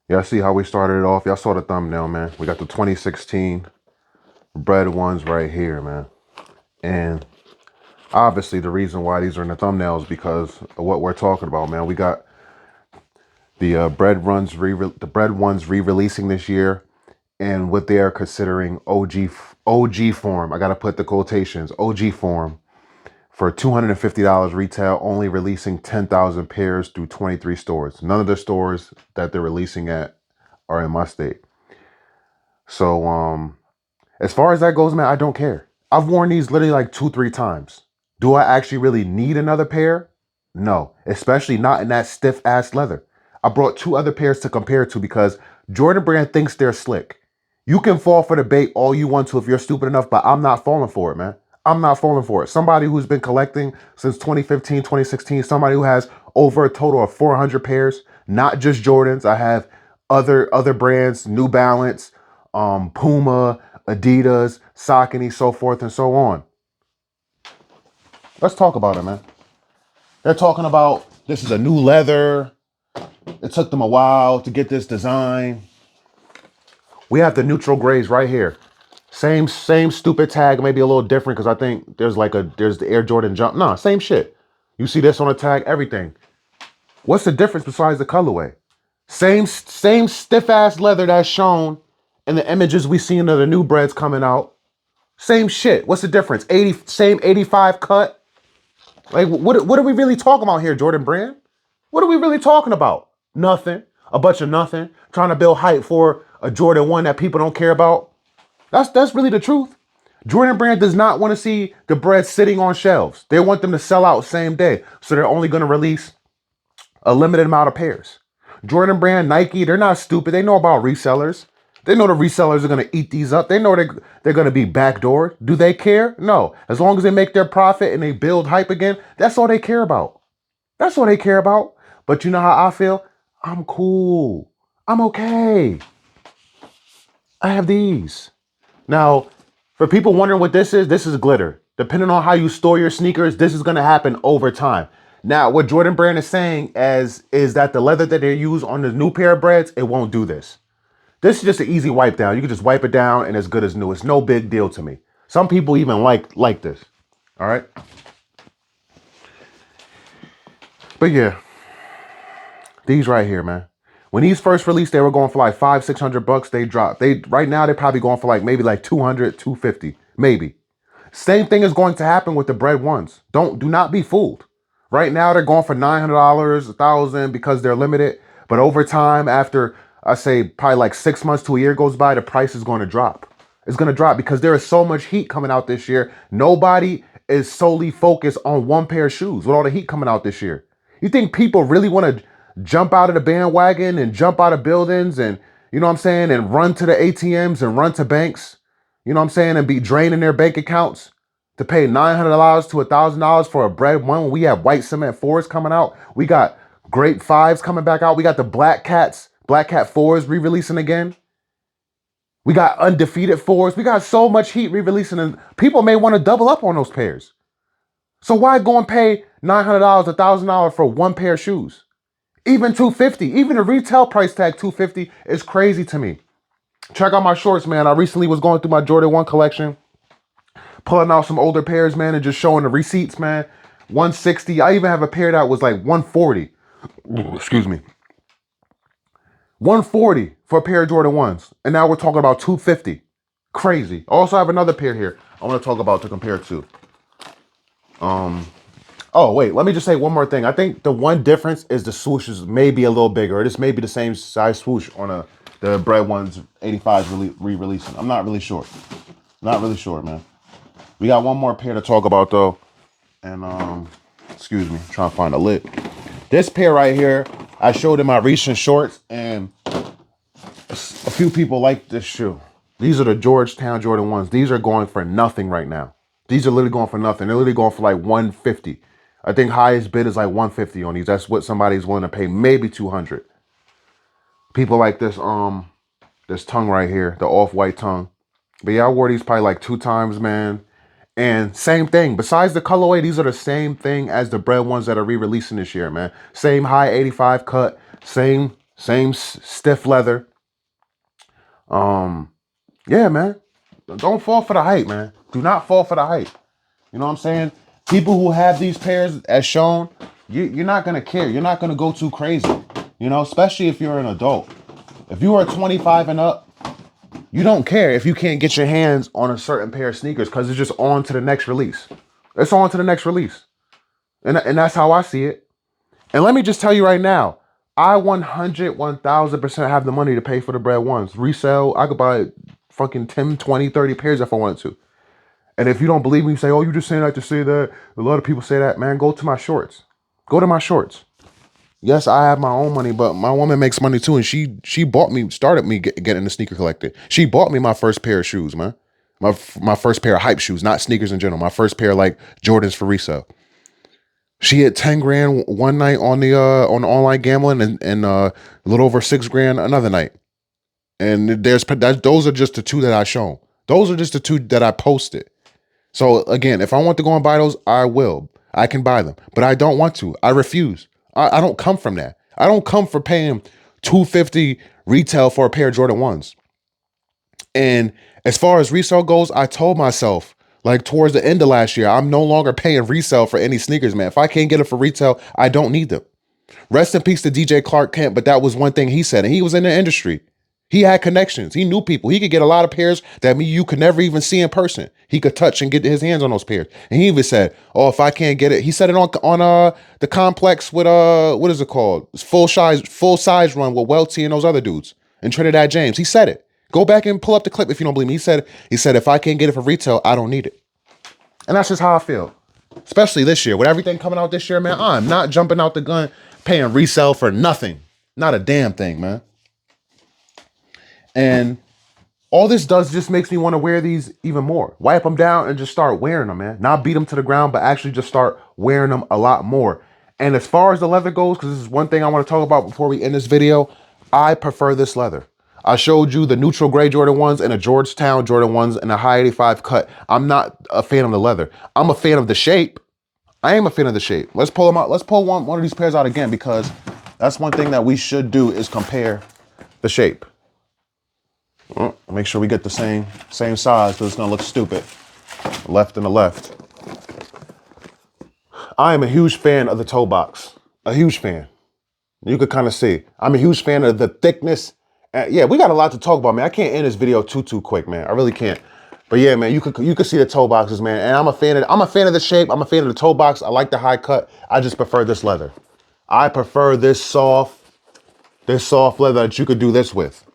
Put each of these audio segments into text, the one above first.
Y'all see how we started it off? Y'all saw the thumbnail, man. We got the 2016 bread ones right here, man. And obviously the reason why these are in the thumbnails because of what we're talking about, man. We got the bread ones re-releasing this year, and what they are considering OG form. I gotta put the quotations OG form for $250 retail, only releasing 10,000 pairs through 23 stores. None of the stores that they're releasing at are in my state. So as far as that goes, man, I don't care. I've worn these literally like 2-3 times. Do I actually really need another pair? No, especially not in that stiff ass leather. I brought 2 other pairs to compare to because Jordan Brand thinks they're slick. You can fall for the bait all you want to if you're stupid enough, but I'm not falling for it, man. I'm not falling for it. Somebody who's been collecting since 2015, 2016, somebody who has over a total of 400 pairs, not just Jordans. I have other brands, New Balance, Puma, Adidas, Saucony, so forth and so on. Let's talk about it, man. They're talking about this is a new leather. It took them a while to get this design. We have the neutral grays right here. Same stupid tag, maybe a little different because I think there's the Air Jordan Jump. Nah, same shit. You see this on the tag, everything. What's the difference besides the colorway? Same stiff ass leather that's shown in the images we seen of the new breads coming out. Same shit. What's the difference? Same 85 cut. Like what are we really talking about here, Jordan Brand? What are we really talking about? Nothing. A bunch of nothing. Trying to build hype for a Jordan 1 that people don't care about. That's really the truth. Jordan Brand does not want to see the bread sitting on shelves. They want them to sell out same day. So they're only going to release a limited amount of pairs. Jordan Brand, Nike, they're not stupid. They know about resellers. They know the resellers are going to eat these up. They know they're going to be backdoored. Do they care? No. As long as they make their profit and they build hype again, that's all they care about. That's all they care about. But you know how I feel? I'm cool. I'm okay. I have these. Now, for people wondering what this is glitter. Depending on how you store your sneakers, this is going to happen over time. Now, what Jordan Brand is saying is that the leather that they use on the new pair of breads, it won't do this. This is just an easy wipe down. You can just wipe it down and it's good as new. It's no big deal to me. Some people even like this. All right. But yeah, these right here, man. When these first released, they were going for like $500-600. They dropped. Right now they're probably going for like maybe like 200, 250, maybe. Same thing is going to happen with the bread ones. Do not be fooled. Right now they're going for $900, $1,000 because they're limited. But over time, after I say probably like 6 months to a year goes by, the price is going to drop. It's going to drop because there is so much heat coming out this year. Nobody is solely focused on one pair of shoes with all the heat coming out this year. You think people really want to jump out of the bandwagon and jump out of buildings and, you know what I'm saying, and run to the ATMs and run to banks, you know what I'm saying, and be draining their bank accounts to pay $900 to $1,000 for a bread one when we have white cement fours coming out? We got grape fives coming back out. We got the Black Cat fours re-releasing again. We got undefeated fours. We got so much heat re-releasing, and people may want to double up on those pairs. So why go and pay $900, $1,000 for one pair of shoes? Even $250, even the retail price tag $250 is crazy to me. Check out my shorts, man. I recently was going through my Jordan 1 collection, pulling out some older pairs, man, and just showing the receipts, man. $160. I even have a pair that was like $140. Ooh, excuse me. $140 for a pair of Jordan 1s. And now we're talking about $250. Crazy. Also have another pair here I want to talk about to compare to. Oh, wait, let me just say one more thing. I think the one difference is the swoosh is maybe a little bigger. This may be the same size swoosh on the bread ones 85s re-releasing. I'm not really sure. Not really sure, man. We got one more pair to talk about though. And excuse me, trying to find a lid. This pair right here, I showed in my recent shorts, and a few people like this shoe. These are the Georgetown Jordan 1s. These are going for nothing right now. These are literally going for nothing. They're literally going for like $150. I think highest bid is like $150 on these. That's what somebody's willing to pay, maybe $200. People like this tongue right here, the off-white tongue. But yeah, I wore these probably like 2 times, man. And same thing. Besides the colorway, these are the same thing as the bread ones that are re-releasing this year, man. Same high 85 cut, same Same stiff leather. Yeah, man. Don't fall for the hype, man. Do not fall for the hype. You know what I'm saying? People who have these pairs as shown, you're not gonna care. You're not gonna go too crazy. You know, especially if you're an adult. If you are 25 and up, you don't care if you can't get your hands on a certain pair of sneakers because it's just on to the next release. It's on to the next release. And that's how I see it. And let me just tell you right now, I 1000% have the money to pay for the bread ones. Resale, I could buy fucking 10, 20, 30 pairs if I wanted to. And if you don't believe me, you say, oh, you're just saying that to say that. A lot of people say that. Man, go to my shorts. Go to my shorts. Yes, I have my own money, but my woman makes money too. And she bought me, started me getting the sneaker collector. She bought me my first pair of shoes, man. My first pair of hype shoes, not sneakers in general. My first pair like Jordans for resale. She hit 10 grand one night on the online gambling and a little over 6 grand another night. And those are just the two that I shown. Those are just the two that I posted. So again, if I want to go and buy those, I will. I can buy them, but I don't want to. I refuse. I don't come from that. I don't come for paying $250 retail for a pair of Jordan 1s. And as far as resale goes, I told myself, like towards the end of last year, I'm no longer paying resale for any sneakers, man. If I can't get it for retail, I don't need them. Rest in peace to DJ Clark Kent, but that was one thing he said, and he was in the industry. He had connections. He knew people. He could get a lot of pairs that you could never even see in person. He could touch and get his hands on those pairs. And he even said, "Oh, if I can't get it," he said it on the complex with what is it called? It's full size run with Welty and those other dudes and Trinidad James. He said it. Go back and pull up the clip if you don't believe me. He said if I can't get it for retail, I don't need it. And that's just how I feel. Especially this year with everything coming out this year, man. I'm not jumping out the gun paying resale for nothing. Not a damn thing, man. And all this does just makes me want to wear these even more. Wipe them down and just start wearing them, man. Not beat them to the ground, but actually just start wearing them a lot more. And as far as the leather goes, because this is one thing I want to talk about before we end this video, I prefer this leather. I showed you the neutral gray Jordan 1s and a Georgetown Jordan 1s and a high 85 cut. I'm not a fan of the leather. I'm a fan of the shape. I am a fan of the shape. Let's pull them out. Let's pull one of these pairs out again because that's one thing that we should do is compare the shape. Make sure we get the same size because it's gonna look stupid. Left and the left. I am a huge fan of the toe box. A huge fan. You could kind of see. I'm a huge fan of the thickness. Yeah, we got a lot to talk about, man. I can't end this video too quick, man. I really can't. But yeah, man, you could see the toe boxes, man. And I'm a fan of the shape. I'm a fan of the toe box. I like the high cut. I just prefer this leather. I prefer this soft leather that you could do this with.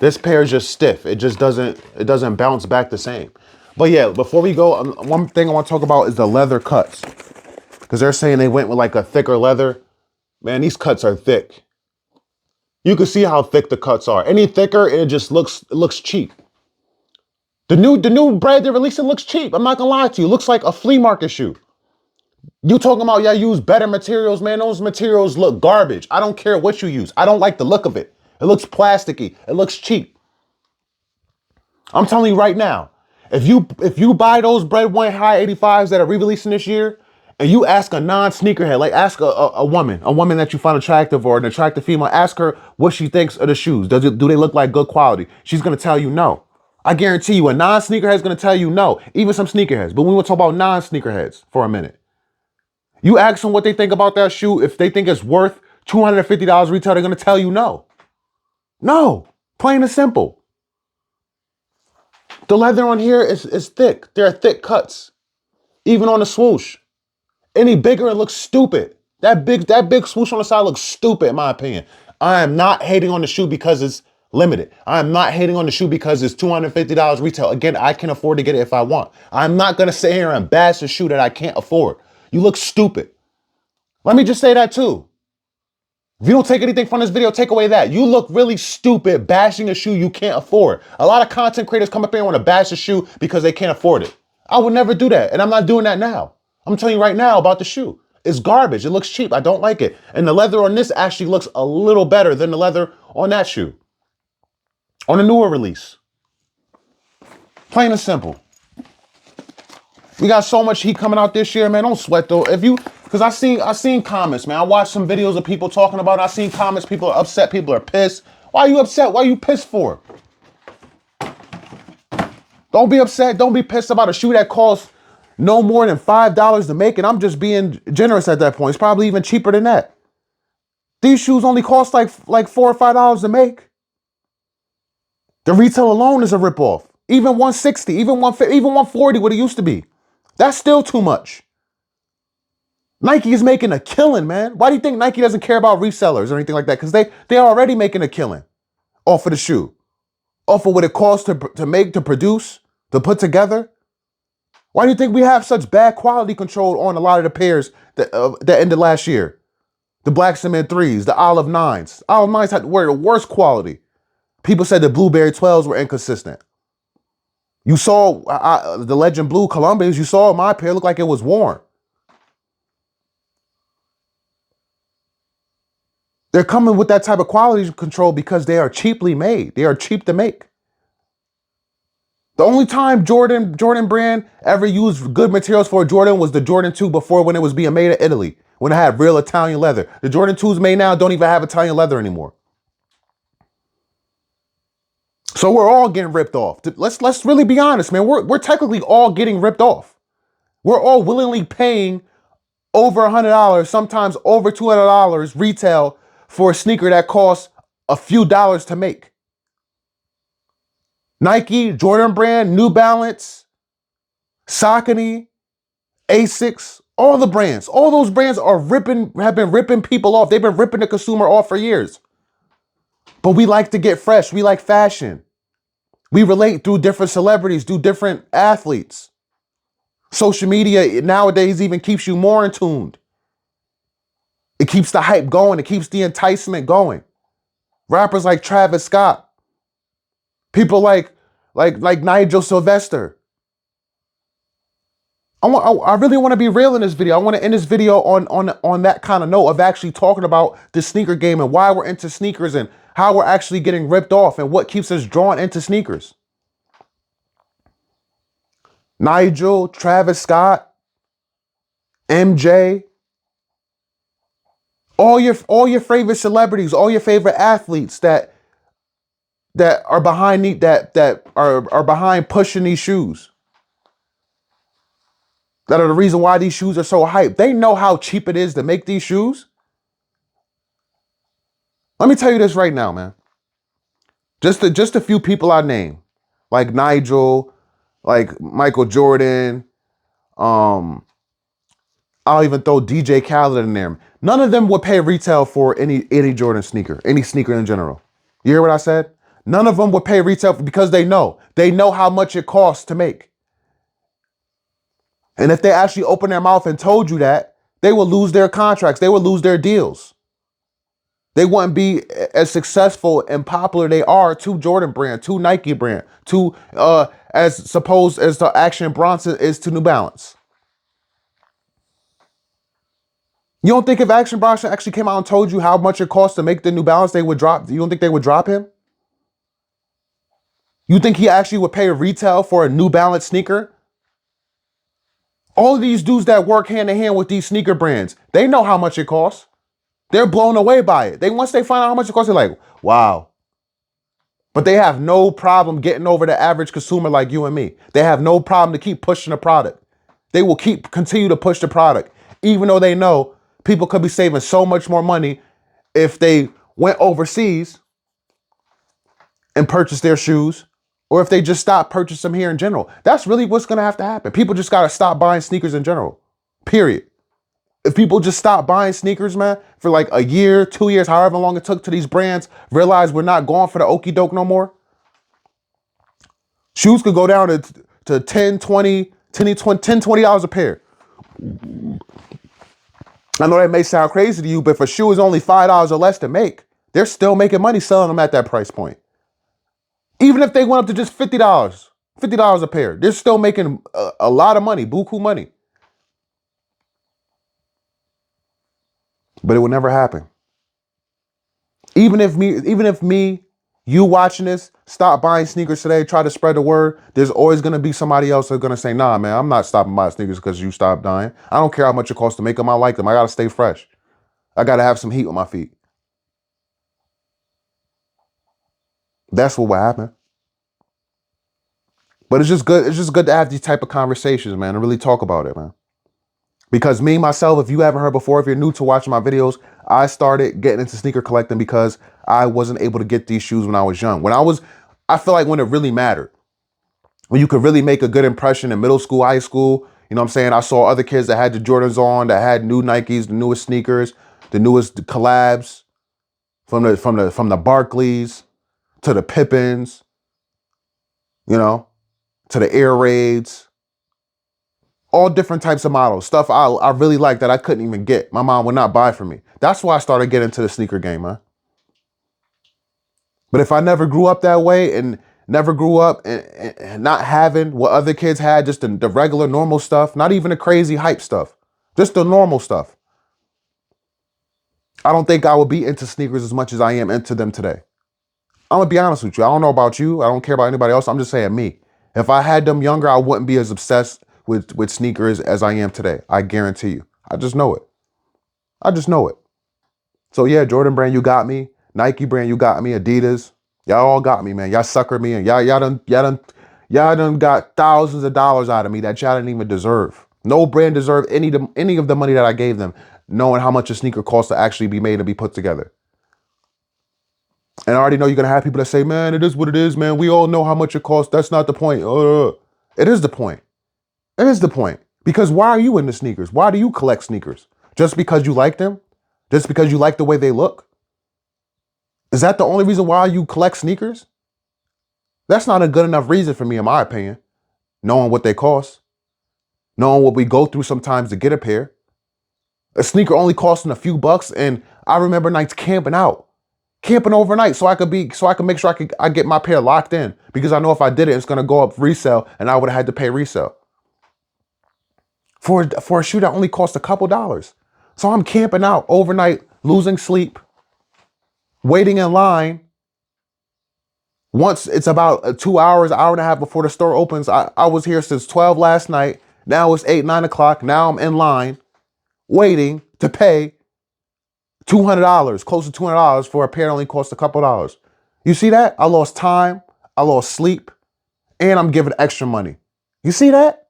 This pair is just stiff. It doesn't bounce back the same. But yeah, before we go, one thing I want to talk about is the leather cuts. Because they're saying they went with like a thicker leather. Man, these cuts are thick. You can see how thick the cuts are. Any thicker, it just looks cheap. The new bread they're releasing looks cheap. I'm not gonna lie to you. It looks like a flea market shoe. You talking about, yeah, use better materials, man. Those materials look garbage. I don't care what you use. I don't like the look of it. It looks plasticky. It looks cheap. I'm telling you right now, if you buy those bread one high 85s that are re-releasing this year, and you ask a non-sneakerhead, like ask a woman that you find attractive or an attractive female, ask her what she thinks of the shoes. Do they look like good quality? She's gonna tell you no. I guarantee you, a non-sneakerhead is gonna tell you no. Even some sneakerheads. But we want to talk about non-sneakerheads for a minute. You ask them what they think about that shoe. If they think it's worth $250 retail, they're gonna tell you no. No, plain and simple. The leather on here is thick. There are thick cuts. Even on the swoosh. Any bigger, it looks stupid. That big swoosh on the side looks stupid, in my opinion. I am not hating on the shoe because it's limited. I am not hating on the shoe because it's $250 retail. Again, I can afford to get it if I want. I'm not going to sit here and bash a shoe that I can't afford. You look stupid. Let me just say that too. If you don't take anything from this video, take away that. You look really stupid bashing a shoe you can't afford. A lot of content creators come up here and want to bash a shoe because they can't afford it. I would never do that, and I'm not doing that now. I'm telling you right now about the shoe. It's garbage. It looks cheap. I don't like it. And the leather on this actually looks a little better than the leather on that shoe. On a newer release. Plain and simple. We got so much heat coming out this year, man. Don't sweat though. Cause I seen comments, man. I watched some videos of people talking about it. I seen comments. People are upset. People are pissed. Why are you upset? Why are you pissed for? Don't be upset. Don't be pissed about a shoe that costs no more than $5 to make. And I'm just being generous at that point. It's probably even cheaper than that. These shoes only cost like $4 or $5 to make. The retail alone is a ripoff. Even 160, even 150, even 140, what it used to be. That's still too much. Nike is making a killing, man. Why do you think Nike doesn't care about resellers or anything like that? Because they're already making a killing off of the shoe, off of what it costs to make, to produce, to put together. Why do you think we have such bad quality control on a lot of the pairs that ended last year? The black cement 3s, the olive 9s. Olive 9s were the worst quality. People said the blueberry 12s were inconsistent. You saw the Legend Blue Columbians, you saw my pair look like it was worn. They're coming with that type of quality control because they are cheaply made. They are cheap to make. The only time Jordan brand ever used good materials for a Jordan was the Jordan 2 before, when it was being made in Italy, when it had real Italian leather. The Jordan 2s made now don't even have Italian leather anymore. So we're all getting ripped off. Let's really be honest, man. We're technically all getting ripped off. We're all willingly paying over $100, sometimes over $200 retail for a sneaker that costs a few dollars to make. Nike, Jordan Brand, New Balance, Saucony, Asics, all the brands, all those brands have been ripping people off. They've been ripping the consumer off for years. But we like to get fresh. We like fashion. We relate through different celebrities, through different athletes. Social media nowadays even keeps you more in tuned. It keeps the hype going. It keeps the enticement going. Rappers like Travis Scott, people like Nigel Sylvester. I really want to be real in this video. I want to end this video on that kind of note of actually talking about the sneaker game and why we're into sneakers and how we're actually getting ripped off and what keeps us drawn into sneakers. Nigel, Travis Scott, MJ, all your favorite celebrities, all your favorite athletes that are behind that are behind pushing these shoes, that are the reason why these shoes are so hyped. They know how cheap it is to make these shoes. Let me tell you this right now, man. Just a few people I name, like Nigel, like Michael Jordan. I'll even throw DJ Khaled in there. None of them would pay retail for any Jordan sneaker, any sneaker in general. You hear what I said? None of them would pay retail because they know how much it costs to make. And if they actually open their mouth and told you that, they will lose their contracts. They will lose their deals. They wouldn't be as successful and popular they are to Jordan brand, to Nike brand, to as supposed as the Action Bronson is to New Balance. You don't think if Action Bronson actually came out and told you how much it costs to make the New Balance, they would drop? You don't think they would drop him? You think he actually would pay retail for a New Balance sneaker? All of these dudes that work hand in hand with these sneaker brands, they know how much it costs. They're blown away by it. Once they find out how much it costs, they're like, wow. But they have no problem getting over the average consumer like you and me. They have no problem to keep pushing the product. They will continue to push the product, even though they know people could be saving so much more money if they went overseas and purchased their shoes, or if they just stopped purchasing them here in general. That's really what's going to have to happen. People just got to stop buying sneakers in general, period. If people just stop buying sneakers, man, for like a year, 2 years, however long it took to these brands realize we're not going for the okie doke no more, shoes could go down to $10, $20, $20 a pair. I know that may sound crazy to you, but if a shoe is only $5 or less to make, they're still making money selling them at that price point. Even if they went up to just $50 a pair, they're still making a lot of money, buku money. But it will never happen. Even if me, you watching this, stop buying sneakers today, try to spread the word, there's always going to be somebody else that's going to say, nah, man, I'm not stopping buying sneakers because you stopped dying. I don't care how much it costs to make them. I like them. I got to stay fresh. I got to have some heat on my feet. That's what will happen. But it's just good. It's just good to have these type of conversations, man, and really talk about it, man. Because me, myself, if you haven't heard before, if you're new to watching my videos, I started getting into sneaker collecting because I wasn't able to get these shoes when I was young. I feel like when it really mattered, when you could really make a good impression in middle school, high school, you know what I'm saying? I saw other kids that had the Jordans on, that had new Nikes, the newest sneakers, the newest collabs from the Barclays to the Pippins, you know, to the Air Raids. All different types of models, stuff I really like that I couldn't even get. My mom would not buy for me. That's why I started getting into the sneaker game, man. But if I never grew up that way and never grew up and not having what other kids had, just the regular normal stuff, not even the crazy hype stuff, just the normal stuff, I don't think I would be into sneakers as much as I am into them today. I'm gonna be honest with you. I don't know about you. I don't care about anybody else. I'm just saying me. If I had them younger, I wouldn't be as obsessed with sneakers as I am today. I guarantee you. I just know it. I just know it. So yeah, Jordan brand, you got me. Nike brand, you got me. Adidas, y'all all got me, man. Y'all suckered me, and y'all done got thousands of dollars out of me that y'all didn't even deserve. No brand deserved any of the money that I gave them, knowing how much a sneaker costs to actually be made and be put together. And I already know you're gonna have people that say, man, it is what it is, man. We all know how much it costs. That's not the point. It is the point. It is the point. Because why are you into sneakers? Why do you collect sneakers? Just because you like them? Just because you like the way they look? Is that the only reason why you collect sneakers? That's not a good enough reason for me, in my opinion. Knowing what they cost. Knowing what we go through sometimes to get a pair. A sneaker only costing a few bucks, and I remember nights camping out. Camping overnight so I could make sure I get my pair locked in. Because I know if I did it, it's gonna go up resale and I would have had to pay resale. For a shoe that only cost a couple dollars. So I'm camping out overnight, losing sleep, waiting in line. Once it's about 2 hours, hour and a half before the store opens. I was here since 12 last night. Now it's 8, 9 o'clock. Now I'm in line waiting to pay $200, close to $200 for a pair that only cost a couple dollars. You see that? I lost time, I lost sleep, and I'm giving extra money. You see that?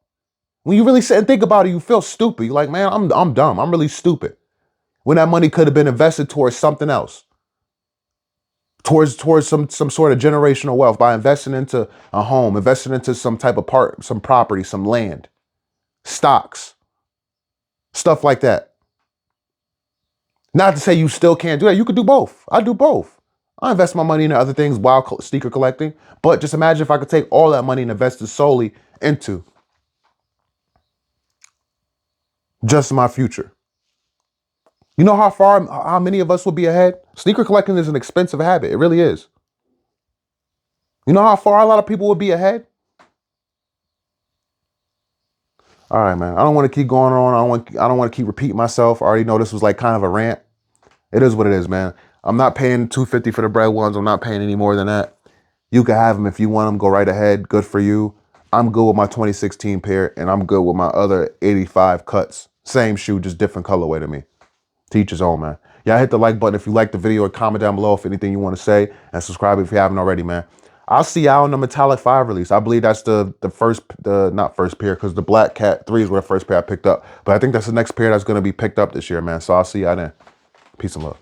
When you really sit and think about it, you feel stupid. You're like, man, I'm dumb. I'm really stupid. When that money could have been invested towards something else. Towards some sort of generational wealth by investing into a home, investing into some type of some property, some land, stocks, stuff like that. Not to say you still can't do that. You could do both. I do both. I invest my money into other things while sneaker collecting. But just imagine if I could take all that money and invest it solely into just my future. You know how many of us would be ahead? Sneaker collecting is an expensive habit. It really is. You know how far a lot of people would be ahead? All right, man. I don't want to keep going on. I don't want to keep repeating myself. I already know this was like kind of a rant. It is what it is, man. I'm not paying $250 for the bread ones. I'm not paying any more than that. You can have them if you want them. Go right ahead. Good for you. I'm good with my 2016 pair, and I'm good with my other 85 cuts. Same shoe, just different colorway to me. To each his own, man. Y'all hit the like button if you like the video, or comment down below if anything you want to say, and subscribe if you haven't already, man. I'll see y'all on the Metallic 5 release. I believe that's not first pair, because the Black Cat 3s were the first pair I picked up. But I think that's the next pair that's going to be picked up this year, man. So I'll see y'all then. Peace and love.